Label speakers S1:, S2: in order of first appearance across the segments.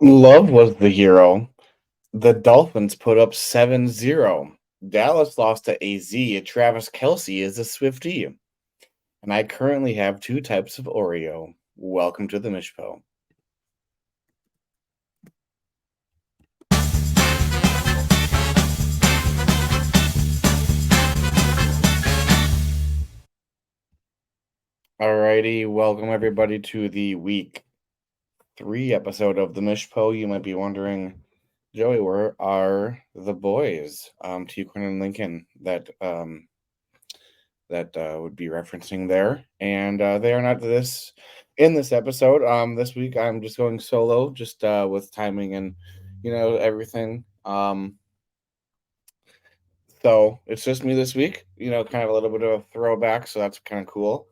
S1: Love was the hero. The Dolphins put up 7-0. Dallas lost to AZ. Travis Kelsey is a Swiftie. And I currently have two types of Oreo. Welcome to the Mishpo. Alrighty, welcome everybody to the week 3 episode of the Mishpo. You might be wondering, Joey, where are the boys? T-Quinn and Lincoln that would be referencing there, and they are not in this episode. This week I'm just going solo, just with timing and everything. So it's just me this week. Kind of a little bit of a throwback, so that's kind of cool.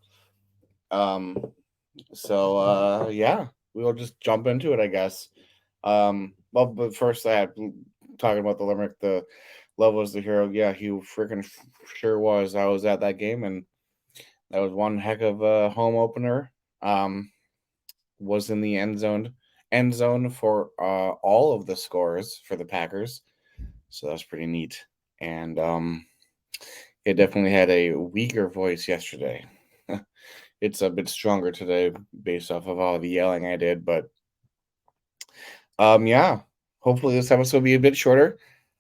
S1: Um, so yeah, we'll just jump into it, I guess. Well, but first I had talking about the limerick. The love was the hero. Yeah, he freaking sure was. I was at that game, and that was one heck of a home opener. Was in the end zone for all of the scores for the Packers. So that was pretty neat. And it definitely had a weaker voice yesterday. It's a bit stronger today based off of all the yelling I did, but yeah. Hopefully this episode will be a bit shorter.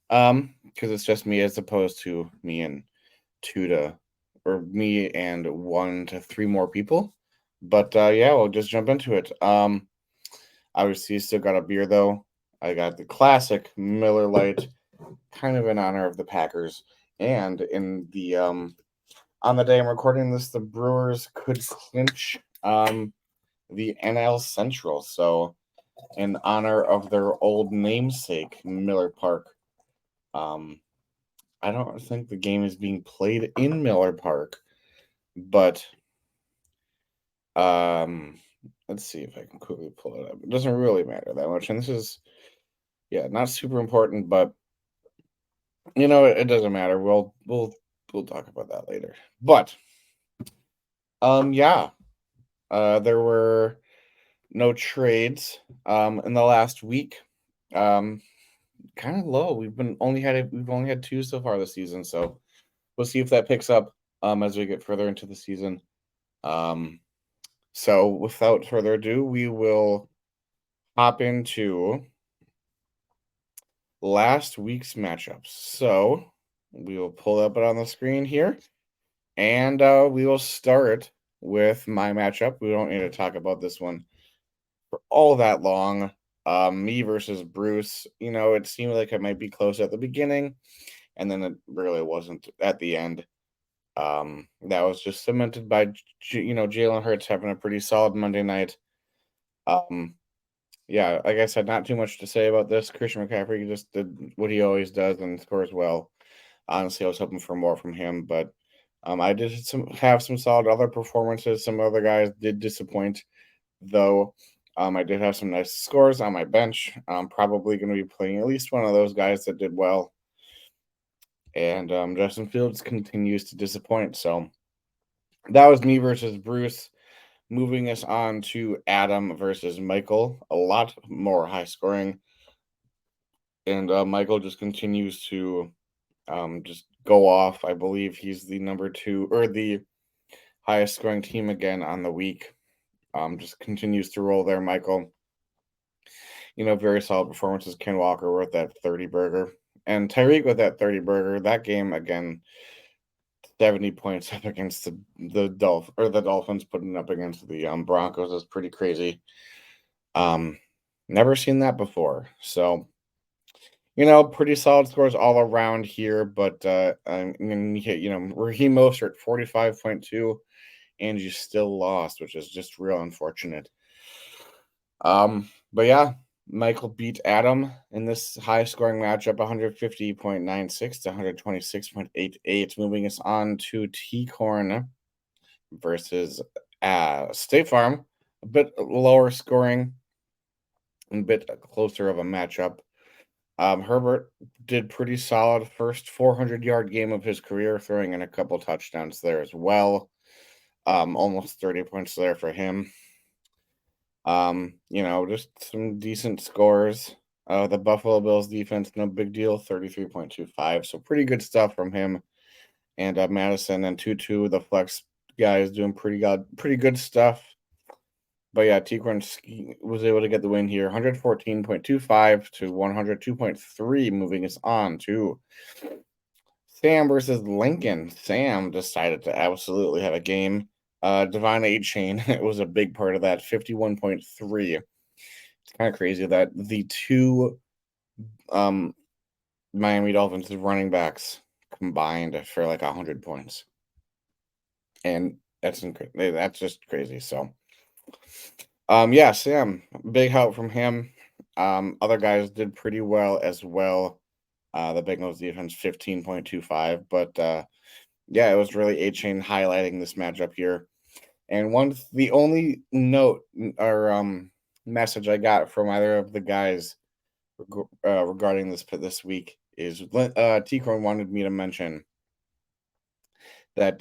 S1: Because it's just me as opposed to me and me and 1 to 3 more people. But yeah, we'll just jump into it. Obviously still got a beer though. I got the classic Miller Lite, kind of in honor of the Packers. And in the on the day I'm recording this, the Brewers could clinch the NL Central. So in honor of their old namesake, Miller Park. I don't think the game is being played in Miller Park, but let's see if I can quickly pull it up. It doesn't really matter that much, and this is not super important, but it doesn't matter. We'll talk about that later. But yeah, there were no trades in the last week. Kind of low. We've only had 2 so far this season, so we'll see if that picks up as we get further into the season. So without further ado, we will hop into last week's matchups. So we will pull up it on the screen here, and we will start with my matchup. We don't need to talk about this one for all that long. Me versus Bruce. It seemed like it might be close at the beginning, and then it really wasn't at the end. That was just cemented by Jalen Hurts having a pretty solid Monday night. Yeah, like I said, not too much to say about this. Christian McCaffrey just did what he always does and scores well. Honestly, I was hoping for more from him, but I did have some solid other performances. Some other guys did disappoint, though. I did have some nice scores on my bench. I'm probably going to be playing at least one of those guys that did well. And Justin Fields continues to disappoint. So that was me versus Bruce. Moving us on to Adam versus Michael. A lot more high scoring. And Michael just continues to just go off. I believe he's the number 2 or the highest scoring team again on the week. Just continues to roll there, Michael. Very solid performances. Ken Walker with that 30 burger. And Tyreek with that 30 burger. That game, again, 70 points up against the Dolphins putting up against the Broncos is pretty crazy. Never seen that before. So, pretty solid scores all around here. But Raheem Mostert 45.2, and you still lost, which is just real unfortunate. But yeah, Michael beat Adam in this high scoring matchup 150.96 to 126.88, moving us on to T-Corn versus State Farm. A bit lower scoring, a bit closer of a matchup. Herbert did pretty solid first 400-yard game of his career, throwing in a couple touchdowns there as well. Almost 30 points there for him. Just some decent scores. The Buffalo Bills defense, no big deal, 33.25. So pretty good stuff from him. And Madison and Tutu, the flex guy, is doing pretty good stuff. But yeah, Tiquan was able to get the win here, 114.25 to 102.3, moving us on to Sam versus Lincoln. Sam decided to absolutely have a game. Divine 8 chain, it was a big part of that, 51.3. It's kind of crazy that the two um, Miami Dolphins running backs combined for like 100 points. And that's just crazy. So, yeah, Sam, big help from him. Other guys did pretty well as well. The Bengals defense 15.25, but yeah, it was really A Chain highlighting this matchup here. And the only note or message I got from either of the guys regarding this week is T-Coin wanted me to mention that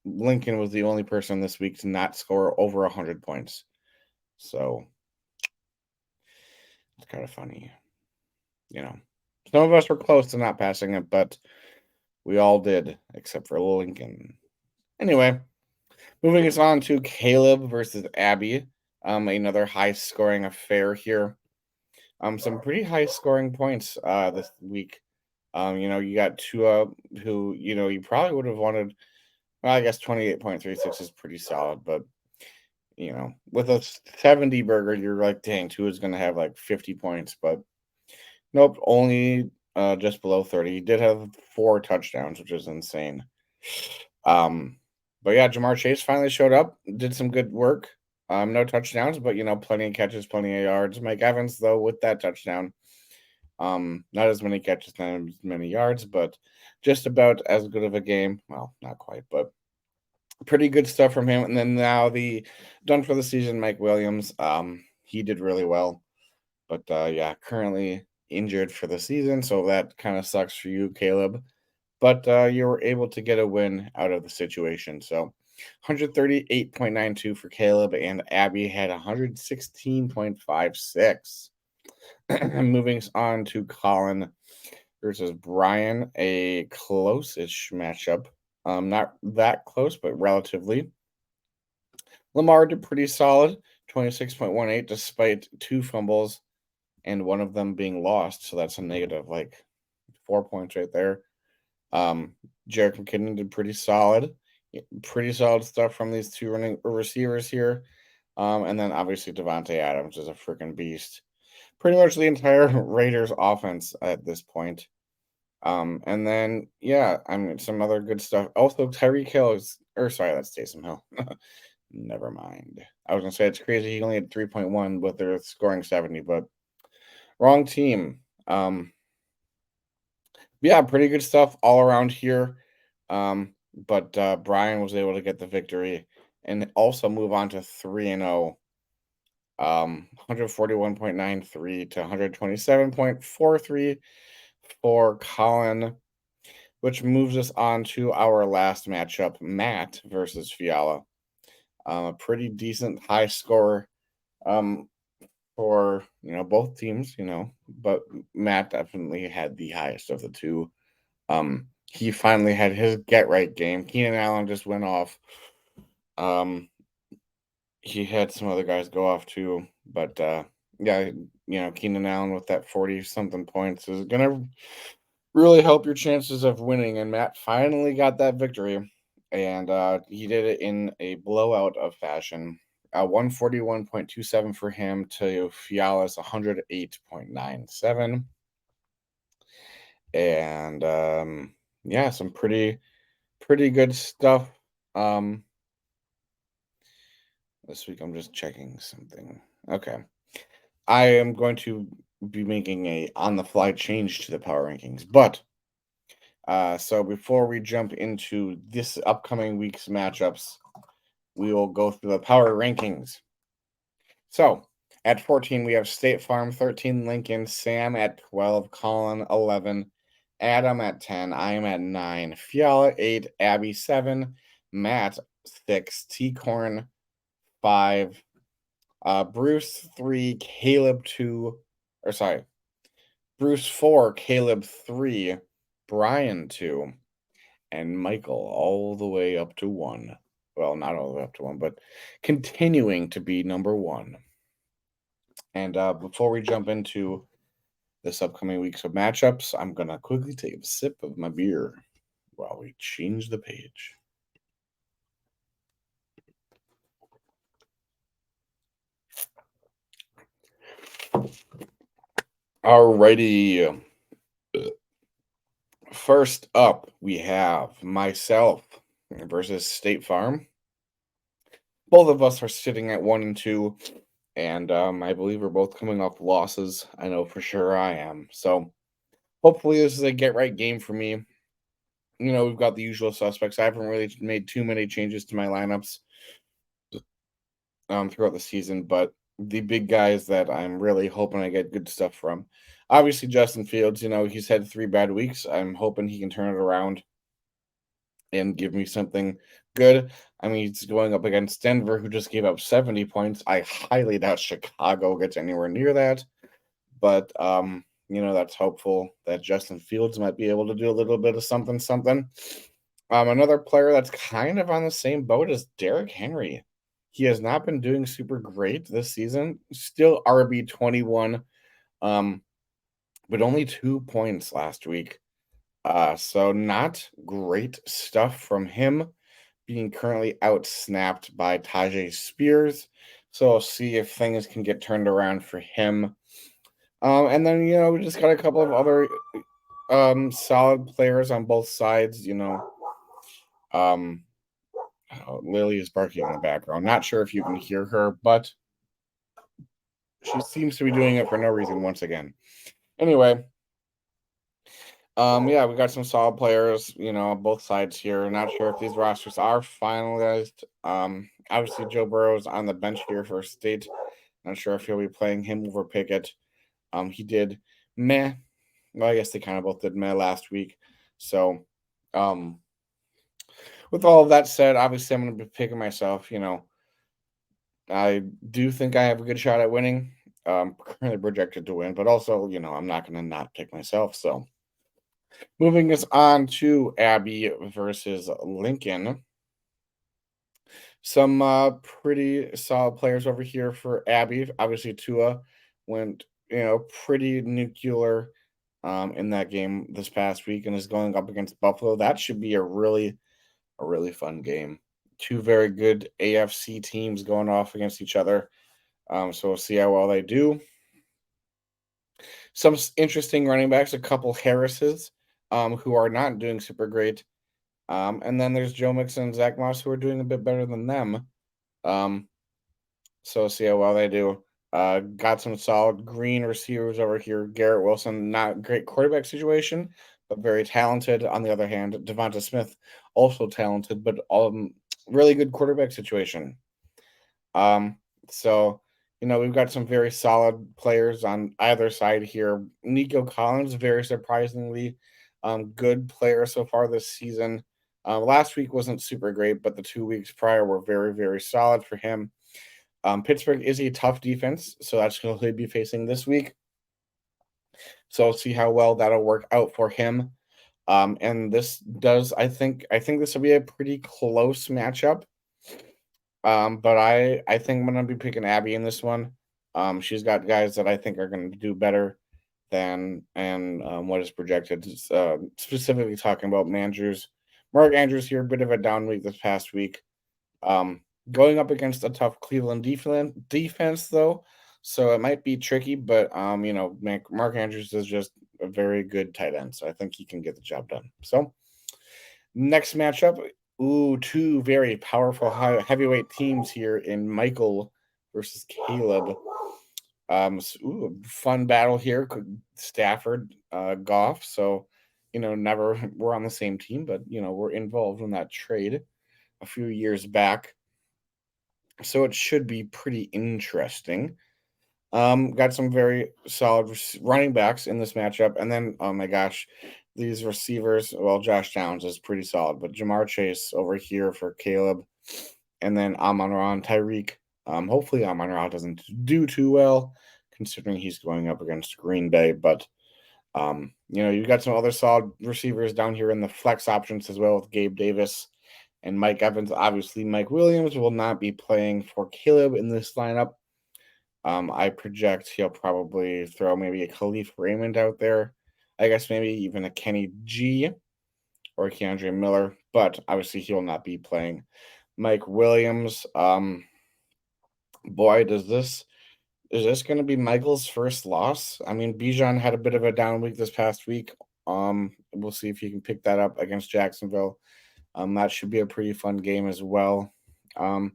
S1: Lincoln was the only person this week to not score over 100 points. So it's kind of funny. Some of us were close to not passing it, but we all did, except for Lincoln. Anyway, moving us on to Caleb versus Abby. Another high-scoring affair here. Some pretty high-scoring points this week. You got Tua, who you probably would have wanted. Well, I guess 28.36 is pretty solid, but with a 70 burger, you're like, dang, Tua's going to have like 50 points, but nope, only just below 30. He did have 4 touchdowns, which is insane. But yeah, Jamar Chase finally showed up, did some good work. No touchdowns, but plenty of catches, plenty of yards. Mike Evans, though, with that touchdown, not as many catches, not as many yards, but just about as good of a game. Well, not quite, but pretty good stuff from him. And then now the done for the season, Mike Williams. He did really well, but yeah, currently injured for the season, so that kind of sucks for you, Caleb. But you were able to get a win out of the situation. So 138.92 for Caleb, and Abby had 116.56. Moving on to Colin versus Brian, a close-ish matchup. Not that close, but relatively. Lamar did pretty solid, 26.18, despite 2 fumbles and one of them being lost. So that's a negative, like 4 points right there. Jerick McKinnon did pretty solid. Pretty solid stuff from these 2 running receivers here. And then obviously Devontae Adams is a freaking beast. Pretty much the entire Raiders offense at this point. And then yeah, I mean some other good stuff. Also, Tyreek Hill that's Taysom Hill. Never mind. I was gonna say it's crazy. He only had 3.1, but they're scoring 70, but wrong team. Yeah, pretty good stuff all around here. But Brian was able to get the victory and also move on to 3-0. 141.93 to 127.43 for Colin, which moves us on to our last matchup, Matt versus Fiala. A pretty decent high score for both teams, but Matt definitely had the highest of the two. He finally had his get right game. Keenan Allen just went off. He had some other guys go off too, but yeah, Keenan Allen with that 40 something points is gonna really help your chances of winning. And Matt finally got that victory, and he did it in a blowout of fashion. 141.27 for him to Fiala's 108.97. And yeah, some pretty good stuff. This week I'm just checking something. Okay. I am going to be making a on the fly change to the power rankings, but so before we jump into this upcoming week's matchups, we will go through the power rankings. So at 14, we have State Farm, 13, Lincoln, Sam at 12, Colin, 11, Adam at 10, I am at 9, Fiala, 8, Abby, 7, Matt, 6, T-Corn, 5, Bruce 3, Caleb 2, or sorry, Bruce 4, Caleb 3, Brian 2, and Michael all the way up to 1. Well, not all the way up to 1, but continuing to be number 1. And before we jump into this upcoming weeks of matchups, I'm going to quickly take a sip of my beer while we change the page. Alrighty. First up, we have myself versus State Farm. Both of us are sitting at 1-2, and I believe we're both coming off losses. I know for sure I am. So hopefully this is a get right game for me. We've got the usual suspects. I haven't really made too many changes to my lineups throughout the season, but the big guys that I'm really hoping I get good stuff from. Obviously, Justin Fields, he's had 3 bad weeks. I'm hoping he can turn it around and give me something good. I mean, he's going up against Denver, who just gave up 70 points. I highly doubt Chicago gets anywhere near that. But that's hopeful that Justin Fields might be able to do a little bit of something, something. Another player that's kind of on the same boat is Derrick Henry. He has not been doing super great this season. Still RB21, but only 2 points last week. So not great stuff from him, being currently outsnapped by Tajay Spears. So we'll see if things can get turned around for him. And then we just got a couple of other solid players on both sides. Um, Lily is barking in the background. Not sure if you can hear her, but she seems to be doing it for no reason once again. Anyway, yeah, we got some solid players, on both sides here. Not sure if these rosters are finalized. Obviously Joe Burrow's on the bench here for State. Not sure if he'll be playing him over Pickett. He did meh. Well, I guess they kind of both did meh last week. So, with all of that said, obviously I'm going to be picking myself. I do think I have a good shot at winning. Currently projected to win, but also, I'm not going to not pick myself. So, moving us on to Abby versus Lincoln. Some pretty solid players over here for Abby. Obviously, Tua went, pretty nuclear in that game this past week and is going up against Buffalo. That should be a really fun game. Two very good AFC teams going off against each other. So we'll see how well they do. Some interesting running backs, a couple Harrises, who are not doing super great. And then there's Joe Mixon and Zach Moss, who are doing a bit better than them. So we'll see how well they do. Got some solid green receivers over here. Garrett Wilson, not great quarterback situation, but very talented. On the other hand, Devonta Smith, also talented, but really good quarterback situation. So we've got some very solid players on either side here. Nico Collins, very surprisingly, good player so far this season. Last week wasn't super great, but the 2 weeks prior were very, very solid for him. Pittsburgh is a tough defense, so that's who he'll be facing this week. So we'll see how well that'll work out for him. And this does, I think this will be a pretty close matchup. But I think I'm gonna be picking Abby in this one. She's got guys that I think are going to do better than what is projected. Specifically talking about Mark Andrews here, a bit of a down week this past week. Going up against a tough Cleveland defense though, so it might be tricky. But Mark Andrews is just a very good tight end, so I think he can get the job done. So next matchup, two very powerful heavyweight teams here in Michael versus Caleb. Fun battle here. Stafford, Goff. So, never we're on the same team, but we're involved in that trade a few years back. So it should be pretty interesting. Got some very solid running backs in this matchup, and then oh my gosh, these receivers. Well, Josh Downs is pretty solid, but Jamar Chase over here for Caleb, and then Amon-Ra, Tyreek Hopefully, Amon-Ra doesn't do too well, considering he's going up against Green Bay. But you've got some other solid receivers down here in the flex options as well with Gabe Davis and Mike Evans. Obviously, Mike Williams will not be playing for Caleb in this lineup. I project he'll probably throw maybe a Khalif Raymond out there. I guess maybe even a Kenny G or Keandre Miller, but obviously he will not be playing. Mike Williams, boy, does this is this going to be Michael's first loss? I mean, Bijan had a bit of a down week this past week. We'll see if he can pick that up against Jacksonville. That should be a pretty fun game as well. You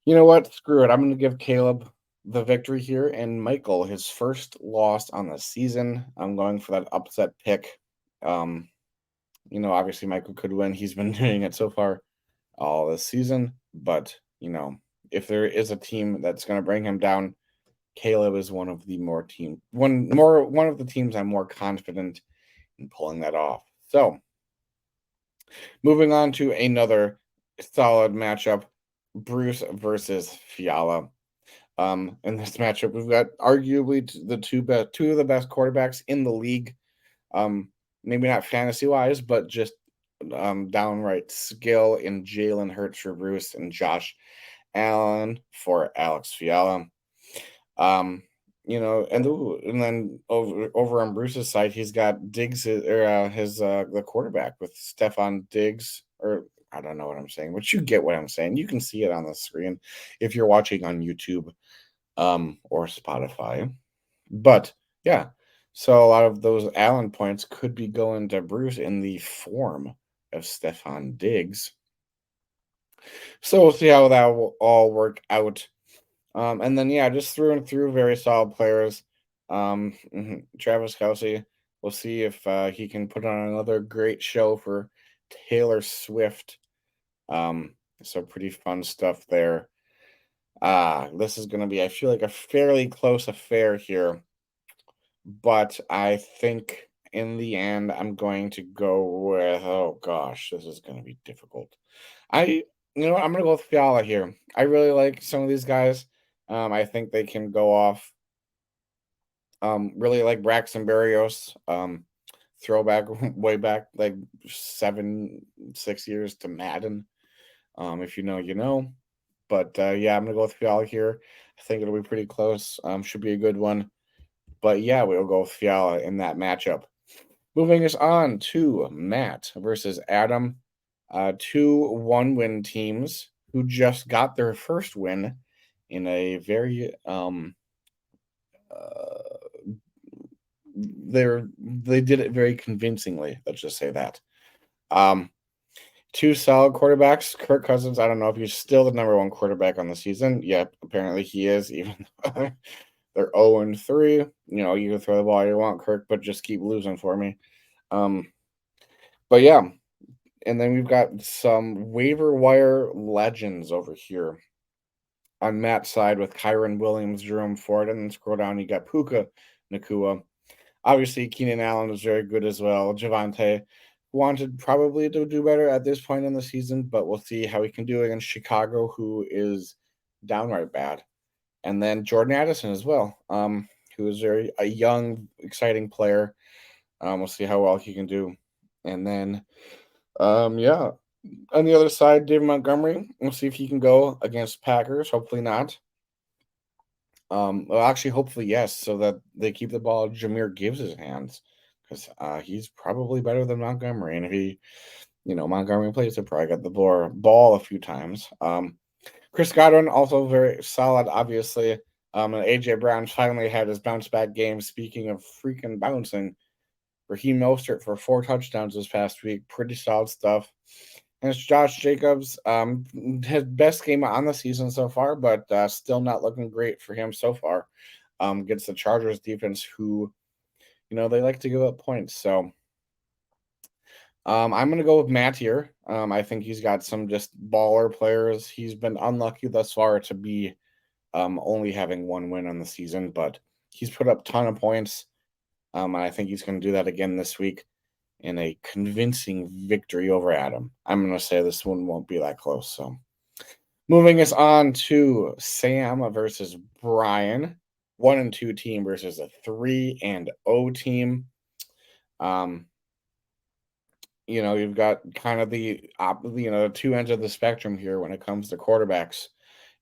S1: know what? Screw it. I'm going to give Caleb the victory here and Michael his first loss on the season. I'm going for that upset pick. Obviously Michael could win. He's been doing it so far all this season, but if there is a team that's going to bring him down, Caleb is one of the one of the teams I'm more confident in pulling that off. So, moving on to another solid matchup, Bruce versus Fiala. In this matchup, we've got arguably two of the best quarterbacks in the league. Maybe not fantasy wise, but just downright skill in Jalen Hurts for Bruce and Josh Allen for Alex Fiala. And then over on Bruce's side, he's got Diggs, the quarterback with Stephon Diggs, or I don't know what I'm saying, but you get what I'm saying. You can see it on the screen if you're watching on YouTube, or Spotify. But yeah, so a lot of those Allen points could be going to Bruce in the form of Stephon Diggs. So we'll see how that will all work out. And then yeah, just through and through, very solid players. Travis Kelce. We'll see if he can put on another great show for Taylor Swift. So pretty fun stuff there. This is going to be, I feel like, a fairly close affair here, but I think in the end, I'm going to go with, oh gosh, this is going to be difficult. I'm going to go with Fiala here. I really like some of these guys. I think they can go off. Really like Braxton Berrios. Throwback way back like 6 years to Madden. If you know, you know. But yeah, I'm gonna go with Fiala here. I think it'll be pretty close. Should be a good one. But yeah, we'll go with Fiala in that matchup. Moving us on to Matt versus Adam. Two one-win teams who just got their first win in a very they did it very convincingly. Let's just say that. Um, Two solid quarterbacks. Kirk Cousins, I don't know if he's still the number one quarterback on the season. Yep, apparently he is, even though they're 0-3. You can throw the ball you want, Kirk, but just keep losing for me. But yeah, and then we've got some waiver wire legends over here on Matt's side with Kyron Williams, Jerome Ford, and then scroll down, you got Puka Nakua. Obviously, Keenan Allen was very good as well. Javante wanted probably to do better at this point in the season, but we'll see how he can do against Chicago, who is downright bad. And then Jordan Addison as well, who is a young, exciting player. We'll see how well he can do. And then, yeah, on the other side, David Montgomery. We'll see if he can go against Packers. Hopefully not. Well, actually, hopefully yes, so that they keep the ball in Jahmyr Gibbs' hands, because he's probably better than Montgomery. And if Montgomery plays, he'll probably get the ball a few times. Chris Godwin also very solid, obviously. And AJ Brown finally had his bounce back game. Speaking of freaking bouncing, Raheem Mostert for 4 touchdowns this past week. Pretty solid stuff. And it's Josh Jacobs, his best game on the season so far, but still not looking great for him so far. Gets the Chargers defense, who, they like to give up points. So I'm going to go with Matt here. I think he's got some just baller players. He's been unlucky thus far to be only having one win on the season, but he's put up a ton of points. And I think he's going to do that again this week in a convincing victory over Adam. I'm going to say this one won't be that close. So Moving us on to Sam versus Brian. 1-2 team versus a 3-0 team. Um, you've got kind of the two ends of the spectrum here when it comes to quarterbacks.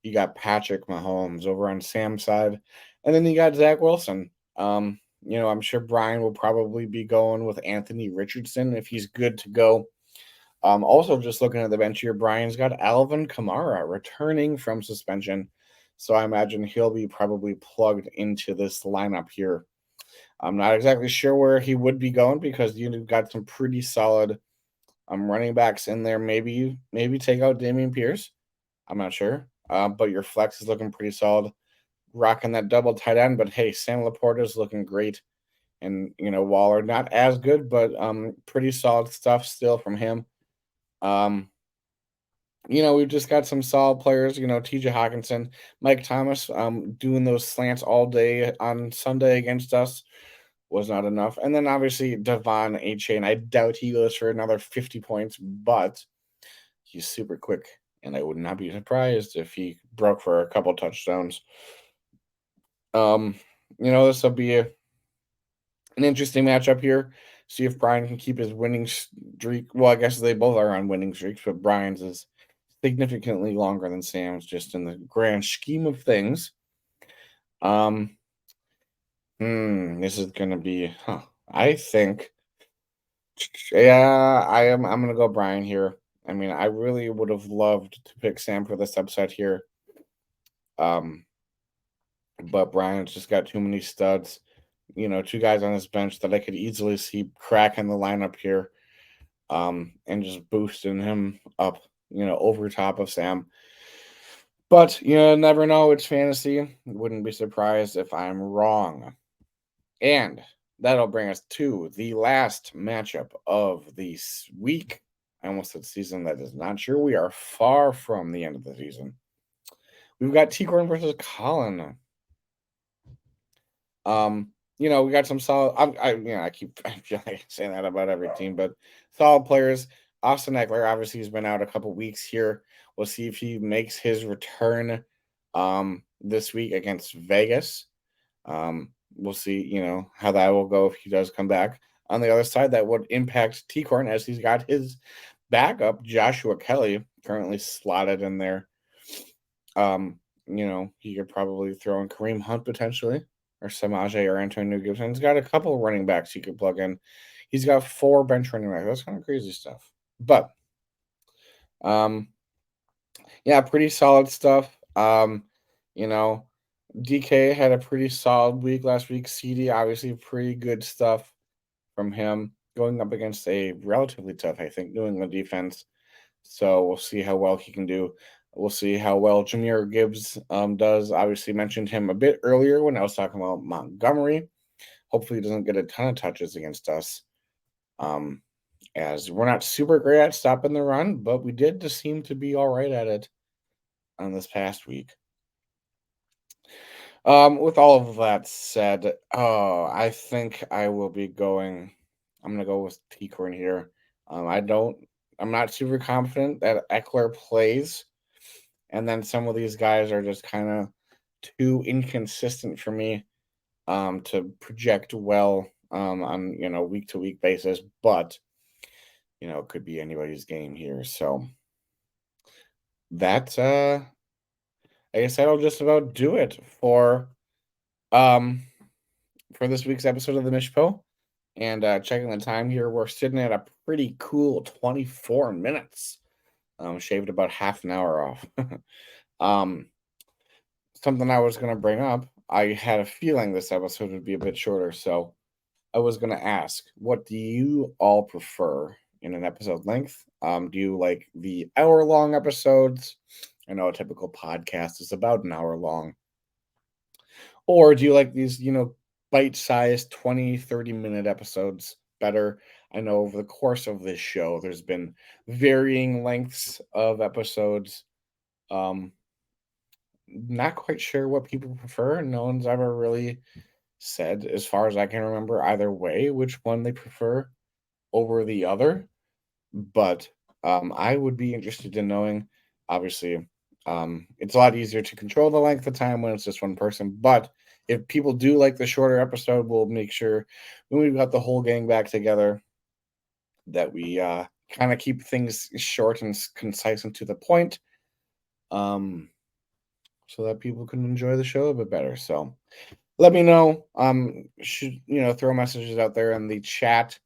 S1: You got Patrick Mahomes over on Sam's side, and then you got Zach Wilson. I'm sure Brian will probably be going with Anthony Richardson if he's good to go. Also, just looking at the bench here, Brian's got Alvin Kamara returning from suspension. So I imagine he'll be probably plugged into this lineup here. I'm not exactly sure where he would be going because you've got some pretty solid running backs in there. Maybe take out Damian Pierce. I'm not sure. But your flex is looking pretty solid. Rocking that double tight end. But hey, Sam Laporta is looking great. And Waller not as good, but pretty solid stuff still from him. Um, we've just got some solid players, TJ Hawkinson, Mike Thomas, doing those slants all day on Sunday against us was not enough. And then obviously Devon A. Chain. I doubt he goes for another 50 points, but he's super quick. And I would not be surprised if he broke for a couple touchdowns. Um, this will be an interesting matchup here. See if Brian can keep his winning streak. Well, I guess they both are on winning streaks, but Brian's is significantly longer than Sam's, just in the grand scheme of things. Um, this is gonna be, I think, yeah, I'm gonna go Brian here. I mean, I really would have loved to pick Sam for this upset here. Um, but Brian's just got too many studs. Two guys on his bench that I could easily see cracking the lineup here. And just boosting him up, over top of Sam. But you never know. It's fantasy. Wouldn't be surprised if I'm wrong. And that'll bring us to the last matchup of the week. I almost said season. That is not true. We are far from the end of the season. We've got T-Corn versus Colin. We got some solid. I keep I feel like saying that about every team, but solid players. Austin Eckler, obviously, he's been out a couple weeks here. We'll see if he makes his return this week against Vegas. We'll see, how that will go if he does come back. On the other side, that would impact T-Corn as he's got his backup, Joshua Kelly, currently slotted in there. He could probably throw in Kareem Hunt potentially, or Samaje or Antonio Gibson. He's got a couple of running backs he could plug in. He's got 4 bench running backs. That's kind of crazy stuff. But yeah, pretty solid stuff. DK had a pretty solid week last week. CD, obviously, pretty good stuff from him going up against a relatively tough, I think, New England defense. So we'll see how well he can do. We'll see how well Jahmyr Gibbs does. Obviously, mentioned him a bit earlier when I was talking about Montgomery. Hopefully, he doesn't get a ton of touches against us. As we're not super great at stopping the run, but we did just seem to be all right at it on this past week. With all of that said, I think I will be going. I'm gonna go with T-Corn here. I'm not super confident that Eckler plays, and then some of these guys are just kind of too inconsistent for me to project well on week to week basis. But it could be anybody's game here. So that I guess that'll just about do it um for this week's episode of the Mish Poe. And checking the time here, we're sitting at a pretty cool 24 minutes. Shaved about half an hour off. um, Something I was going to bring up. I had a feeling this episode would be a bit shorter, so I was going to ask, what do you all prefer in an episode length? Do you like the hour-long episodes? I know a typical podcast is about an hour long. Or do you like these, bite-sized 20, 30-minute episodes better? I know over the course of this show, there's been varying lengths of episodes. Not quite sure what people prefer. No one's ever really said, as far as I can remember, either way, which one they prefer over the other. But I would be interested in knowing. Obviously, It's a lot easier to control the length of time when it's just one person. But if people do like the shorter episode, we'll make sure when we've got the whole gang back together that we kind of keep things short and concise and to the point, um, so that people can enjoy the show a bit better. So let me know. Should throw messages out there in the chat.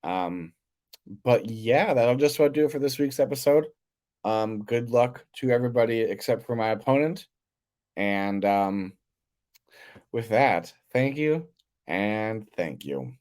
S1: Um, but yeah, that'll just about do it for this week's episode. Good luck to everybody except for my opponent. And with that, thank you and thank you.